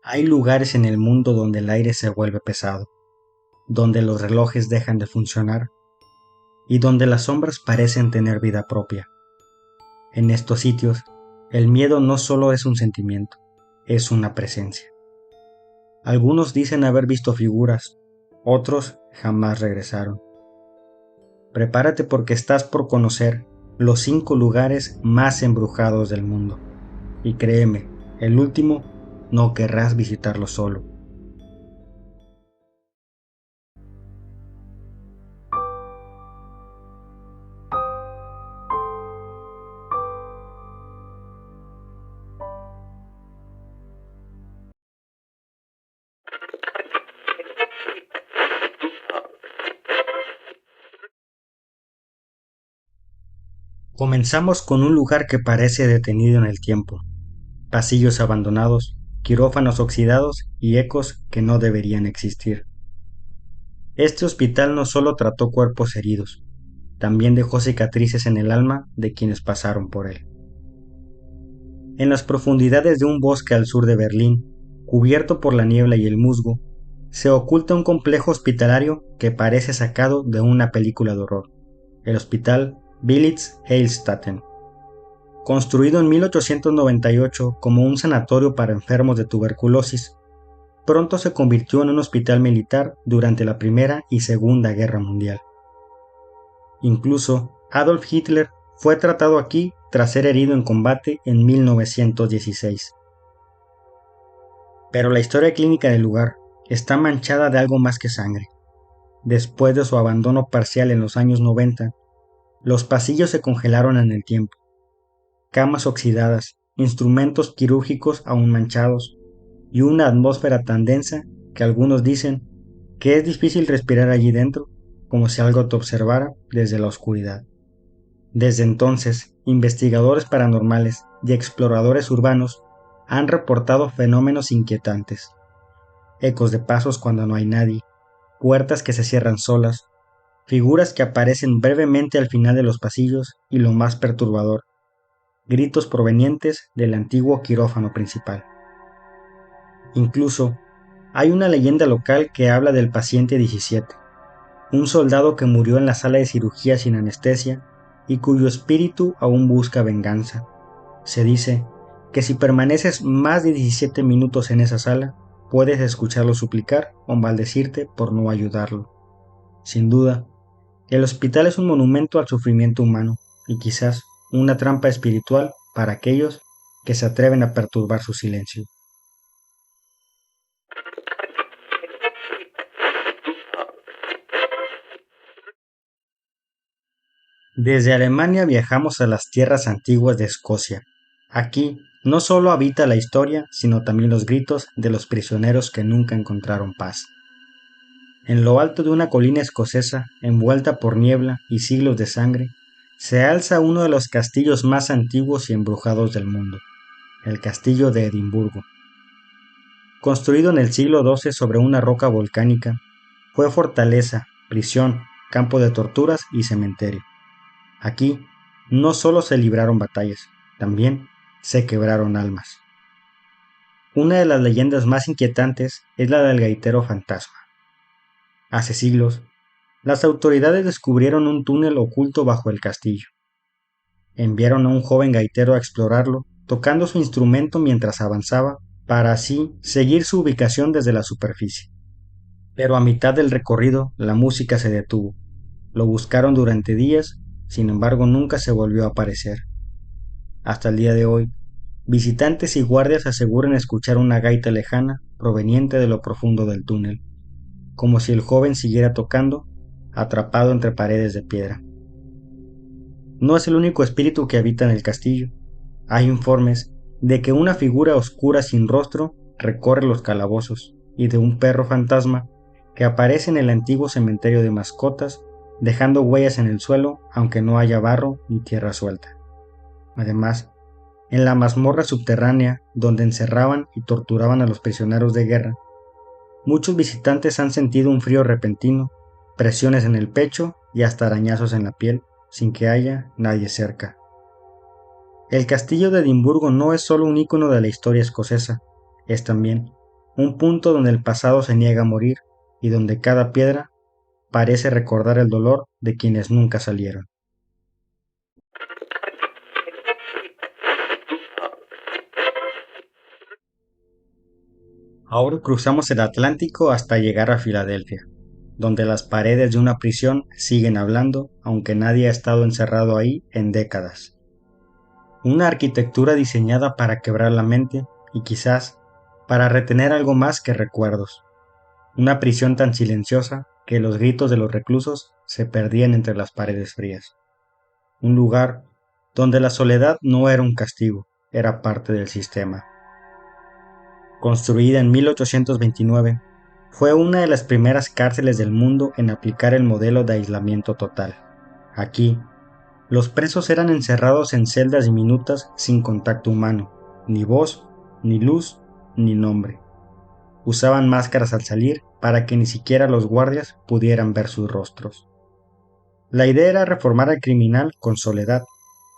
Hay lugares en el mundo donde el aire se vuelve pesado, donde los relojes dejan de funcionar y donde las sombras parecen tener vida propia. En estos sitios, el miedo no solo es un sentimiento, es una presencia. Algunos dicen haber visto figuras, otros jamás regresaron. Prepárate porque estás por conocer los 5 lugares más embrujados del mundo. Y créeme, el último no querrás visitarlo solo. Comenzamos con un lugar que parece detenido en el tiempo. Pasillos abandonados, quirófanos oxidados y ecos que no deberían existir. Este hospital no solo trató cuerpos heridos, también dejó cicatrices en el alma de quienes pasaron por él. En las profundidades de un bosque al sur de Berlín, cubierto por la niebla y el musgo, se oculta un complejo hospitalario que parece sacado de una película de horror, el Hospital Billig-Heilstatten. Construido en 1898 como un sanatorio para enfermos de tuberculosis, pronto se convirtió en un hospital militar durante la Primera y Segunda Guerra Mundial. Incluso Adolf Hitler fue tratado aquí tras ser herido en combate en 1916. Pero la historia clínica del lugar está manchada de algo más que sangre. Después de su abandono parcial en los años 90, los pasillos se congelaron en el tiempo. Camas oxidadas, instrumentos quirúrgicos aún manchados, y una atmósfera tan densa que algunos dicen que es difícil respirar allí dentro, como si algo te observara desde la oscuridad. Desde entonces, investigadores paranormales y exploradores urbanos han reportado fenómenos inquietantes. Ecos de pasos cuando no hay nadie, puertas que se cierran solas, figuras que aparecen brevemente al final de los pasillos y lo más perturbador, gritos provenientes del antiguo quirófano principal. Incluso, hay una leyenda local que habla del paciente 17, un soldado que murió en la sala de cirugía sin anestesia y cuyo espíritu aún busca venganza. Se dice que si permaneces más de 17 minutos en esa sala, puedes escucharlo suplicar o maldecirte por no ayudarlo. Sin duda, el hospital es un monumento al sufrimiento humano y quizás una trampa espiritual para aquellos que se atreven a perturbar su silencio. Desde Alemania viajamos a las tierras antiguas de Escocia. Aquí no solo habita la historia, sino también los gritos de los prisioneros que nunca encontraron paz. En lo alto de una colina escocesa, envuelta por niebla y siglos de sangre, se alza uno de los castillos más antiguos y embrujados del mundo, el castillo de Edimburgo. Construido en el siglo XII sobre una roca volcánica, fue fortaleza, prisión, campo de torturas y cementerio. Aquí no solo se libraron batallas, también se quebraron almas. Una de las leyendas más inquietantes es la del gaitero fantasma. Hace siglos, las autoridades descubrieron un túnel oculto bajo el castillo. Enviaron a un joven gaitero a explorarlo, tocando su instrumento mientras avanzaba, para así seguir su ubicación desde la superficie. Pero a mitad del recorrido, la música se detuvo. Lo buscaron durante días, sin embargo nunca se volvió a aparecer. Hasta el día de hoy, visitantes y guardias aseguran escuchar una gaita lejana proveniente de lo profundo del túnel, como si el joven siguiera tocando, atrapado entre paredes de piedra. No es el único espíritu que habita en el castillo. Hay informes de que una figura oscura sin rostro recorre los calabozos y de un perro fantasma que aparece en el antiguo cementerio de mascotas, dejando huellas en el suelo aunque no haya barro ni tierra suelta. Además, en la mazmorra subterránea donde encerraban y torturaban a los prisioneros de guerra, muchos visitantes han sentido un frío repentino, presiones en el pecho y hasta arañazos en la piel, sin que haya nadie cerca. El castillo de Edimburgo no es solo un icono de la historia escocesa, es también un punto donde el pasado se niega a morir y donde cada piedra parece recordar el dolor de quienes nunca salieron. Ahora cruzamos el Atlántico hasta llegar a Filadelfia, donde las paredes de una prisión siguen hablando, aunque nadie ha estado encerrado ahí en décadas. Una arquitectura diseñada para quebrar la mente y quizás para retener algo más que recuerdos. Una prisión tan silenciosa que los gritos de los reclusos se perdían entre las paredes frías. Un lugar donde la soledad no era un castigo, era parte del sistema. Construida en 1829, fue una de las primeras cárceles del mundo en aplicar el modelo de aislamiento total. Aquí, los presos eran encerrados en celdas diminutas sin contacto humano, ni voz, ni luz, ni nombre. Usaban máscaras al salir para que ni siquiera los guardias pudieran ver sus rostros. La idea era reformar al criminal con soledad,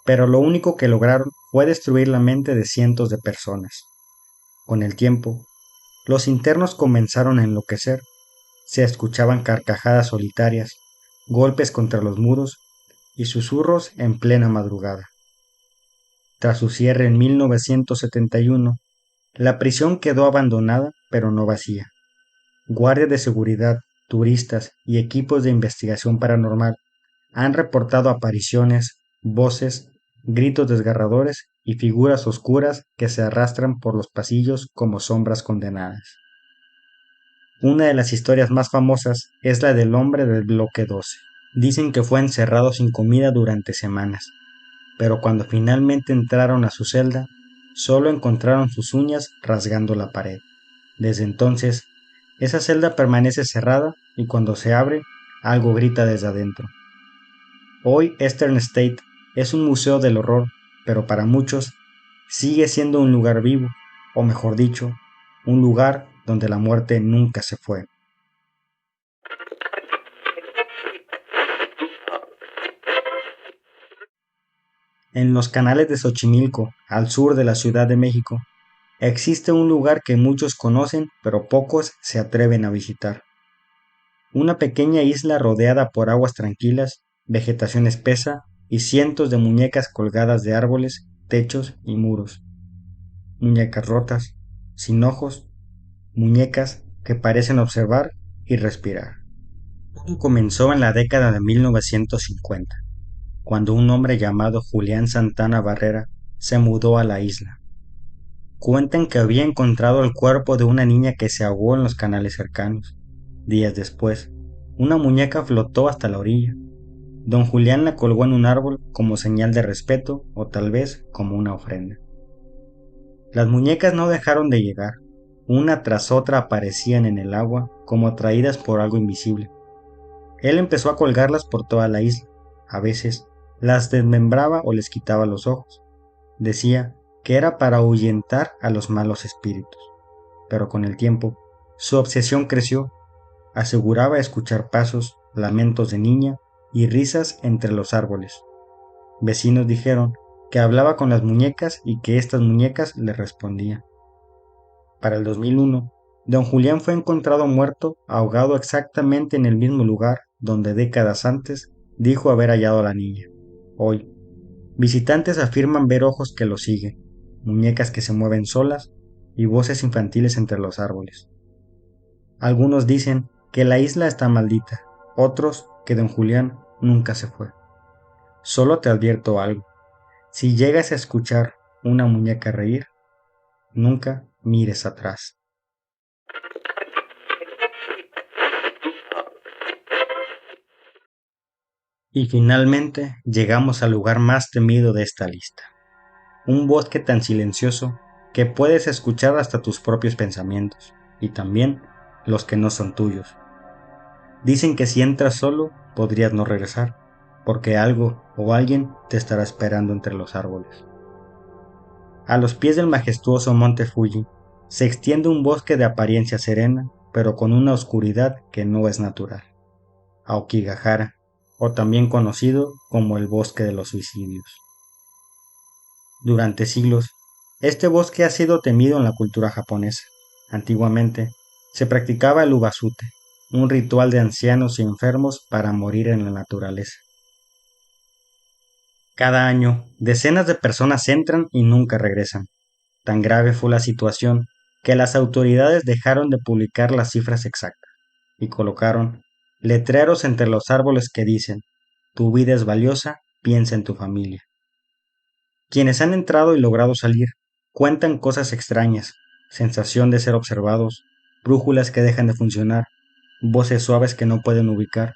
pero lo único que lograron fue destruir la mente de cientos de personas. Con el tiempo, los internos comenzaron a enloquecer. Se escuchaban carcajadas solitarias, golpes contra los muros y susurros en plena madrugada. Tras su cierre en 1971, la prisión quedó abandonada pero no vacía. Guardias de seguridad, turistas y equipos de investigación paranormal han reportado apariciones, voces, gritos desgarradores y figuras oscuras que se arrastran por los pasillos como sombras condenadas. Una de las historias más famosas es la del hombre del bloque 12. Dicen que fue encerrado sin comida durante semanas, pero cuando finalmente entraron a su celda, solo encontraron sus uñas rasgando la pared. Desde entonces, esa celda permanece cerrada y cuando se abre, algo grita desde adentro. Hoy Eastern State es un museo del horror, pero para muchos sigue siendo un lugar vivo, o mejor dicho, un lugar donde la muerte nunca se fue. En los canales de Xochimilco, al sur de la Ciudad de México, existe un lugar que muchos conocen, pero pocos se atreven a visitar. Una pequeña isla rodeada por aguas tranquilas, vegetación espesa y cientos de muñecas colgadas de árboles, techos y muros. Muñecas rotas, sin ojos, muñecas que parecen observar y respirar. Todo comenzó en la década de 1950, cuando un hombre llamado Julián Santana Barrera se mudó a la isla. Cuentan que había encontrado el cuerpo de una niña que se ahogó en los canales cercanos. Días después, una muñeca flotó hasta la orilla. Don Julián la colgó en un árbol como señal de respeto o tal vez como una ofrenda. Las muñecas no dejaron de llegar. Una tras otra aparecían en el agua como atraídas por algo invisible. Él empezó a colgarlas por toda la isla. A veces las desmembraba o les quitaba los ojos. Decía que era para ahuyentar a los malos espíritus. Pero con el tiempo, su obsesión creció. Aseguraba escuchar pasos, lamentos de niña y risas entre los árboles. Vecinos dijeron que hablaba con las muñecas y que estas muñecas le respondían. Para el 2001, don Julián fue encontrado muerto, ahogado exactamente en el mismo lugar donde décadas antes dijo haber hallado a la niña. Hoy, visitantes afirman ver ojos que lo siguen, muñecas que se mueven solas y voces infantiles entre los árboles. Algunos dicen que la isla está maldita, otros que don Julián nunca se fue. Solo te advierto algo, si llegas a escuchar una muñeca reír, nunca mires atrás. Y finalmente llegamos al lugar más temido de esta lista, un bosque tan silencioso que puedes escuchar hasta tus propios pensamientos, y también los que no son tuyos. Dicen que si entras solo, podrías no regresar, porque algo o alguien te estará esperando entre los árboles. A los pies del majestuoso monte Fuji se extiende un bosque de apariencia serena, pero con una oscuridad que no es natural. Aokigahara, o también conocido como el bosque de los suicidios. Durante siglos, este bosque ha sido temido en la cultura japonesa. Antiguamente, se practicaba el ubasute, un ritual de ancianos y enfermos para morir en la naturaleza. Cada año, decenas de personas entran y nunca regresan. Tan grave fue la situación que las autoridades dejaron de publicar las cifras exactas y colocaron letreros entre los árboles que dicen, tu vida es valiosa, piensa en tu familia. Quienes han entrado y logrado salir cuentan cosas extrañas, sensación de ser observados, brújulas que dejan de funcionar, voces suaves que no pueden ubicar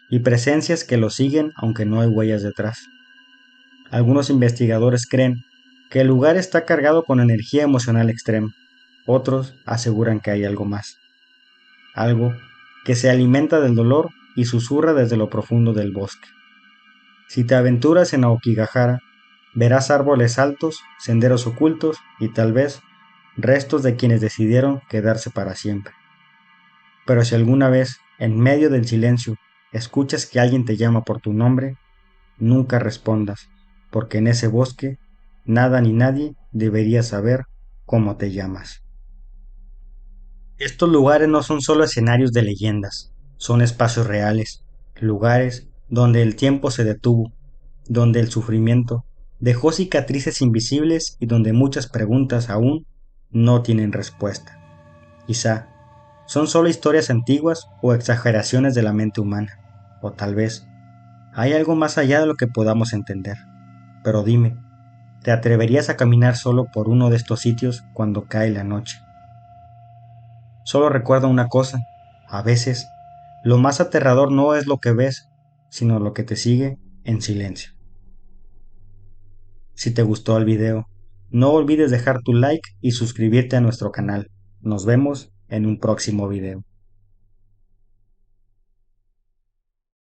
y presencias que los siguen aunque no hay huellas detrás. Algunos investigadores creen que el lugar está cargado con energía emocional extrema. Otros aseguran que hay algo más. Algo que se alimenta del dolor y susurra desde lo profundo del bosque. Si te aventuras en Aokigahara, verás árboles altos, senderos ocultos y tal vez restos de quienes decidieron quedarse para siempre. Pero si alguna vez, en medio del silencio, escuchas que alguien te llama por tu nombre, nunca respondas, porque en ese bosque nada ni nadie debería saber cómo te llamas. Estos lugares no son solo escenarios de leyendas, son espacios reales, lugares donde el tiempo se detuvo, donde el sufrimiento dejó cicatrices invisibles y donde muchas preguntas aún no tienen respuesta. Quizá son solo historias antiguas o exageraciones de la mente humana, o tal vez hay algo más allá de lo que podamos entender. Pero dime, ¿te atreverías a caminar solo por uno de estos sitios cuando cae la noche? Solo recuerda una cosa, a veces lo más aterrador no es lo que ves, sino lo que te sigue en silencio. Si te gustó el video, no olvides dejar tu like y suscribirte a nuestro canal. Nos vemos en un próximo video.